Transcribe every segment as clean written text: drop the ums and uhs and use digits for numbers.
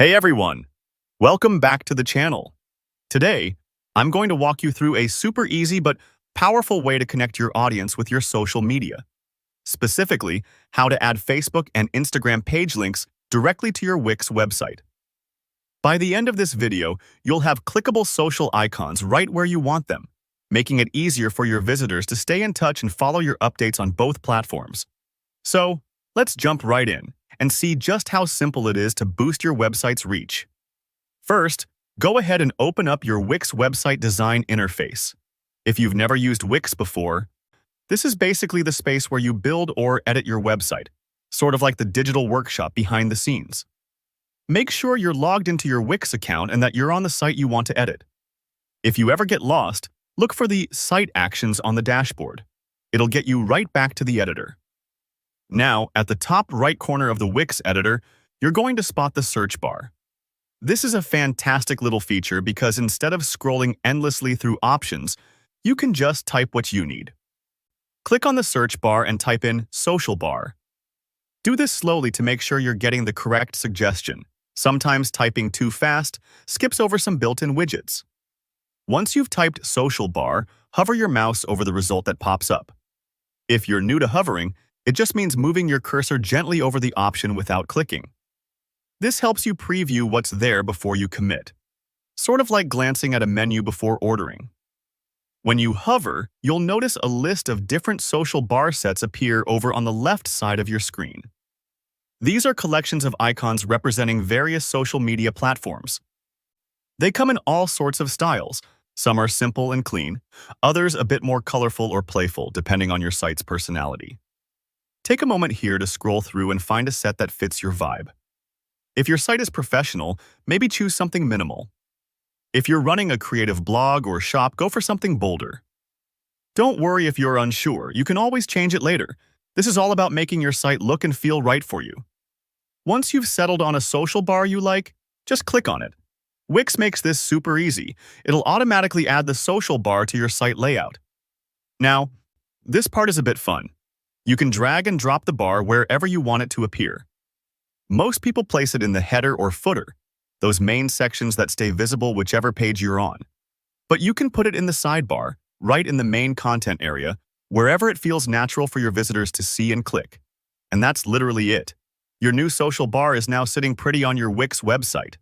Hey everyone! Welcome back to the channel. Today, I'm going to walk you through a super easy but powerful way to connect your audience with your social media. Specifically, how to add Facebook and Instagram page links directly to your Wix website. By the end of this video, you'll have clickable social icons right where you want them, making it easier for your visitors to stay in touch and follow your updates on both platforms. So, let's jump right in and see just how simple it is to boost your website's reach. First, go ahead and open up your Wix website design interface. If you've never used Wix before, this is basically the space where you build or edit your website, sort of like the digital workshop behind the scenes. Make sure you're logged into your Wix account and that you're on the site you want to edit. If you ever get lost, look for the Site Actions on the dashboard. It'll get you right back to the editor. Now, at the top right corner of the Wix editor, you're going to spot the search bar. This is a fantastic little feature because instead of scrolling endlessly through options, you can just type what you need. Click on the search bar and type in Social Bar. Do this slowly to make sure you're getting the correct suggestion. Sometimes typing too fast skips over some built-in widgets. Once you've typed Social Bar, hover your mouse over the result that pops up. If you're new to hovering, it just means moving your cursor gently over the option without clicking. This helps you preview what's there before you commit, sort of like glancing at a menu before ordering. When you hover, you'll notice a list of different social bar sets appear over on the left side of your screen. These are collections of icons representing various social media platforms. They come in all sorts of styles. Some are simple and clean, others a bit more colorful or playful, depending on your site's personality. Take a moment here to scroll through and find a set that fits your vibe. If your site is professional, maybe choose something minimal. If you're running a creative blog or shop, go for something bolder. Don't worry if you're unsure, you can always change it later. This is all about making your site look and feel right for you. Once you've settled on a social bar you like, just click on it. Wix makes this super easy. It'll automatically add the social bar to your site layout. Now, this part is a bit fun. You can drag and drop the bar wherever you want it to appear. Most people place it in the header or footer, those main sections that stay visible whichever page you're on. But you can put it in the sidebar, right in the main content area, wherever it feels natural for your visitors to see and click. And that's literally it. Your new social bar is now sitting pretty on your Wix website.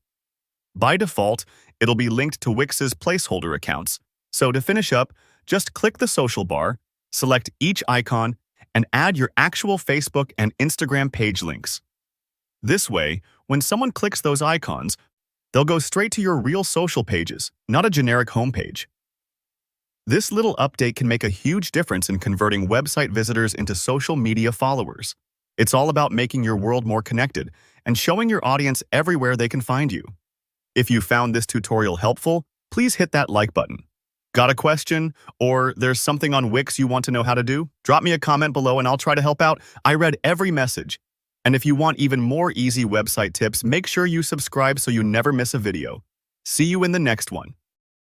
By default, it'll be linked to Wix's placeholder accounts. So to finish up, just click the social bar, select each icon, and add your actual Facebook and Instagram page links. This way, when someone clicks those icons, they'll go straight to your real social pages, not a generic homepage. This little update can make a huge difference in converting website visitors into social media followers. It's all about making your world more connected and showing your audience everywhere they can find you. If you found this tutorial helpful, please hit that like button. Got a question? Or there's something on Wix you want to know how to do? Drop me a comment below and I'll try to help out. I read every message. And if you want even more easy website tips, make sure you subscribe so you never miss a video. See you in the next one.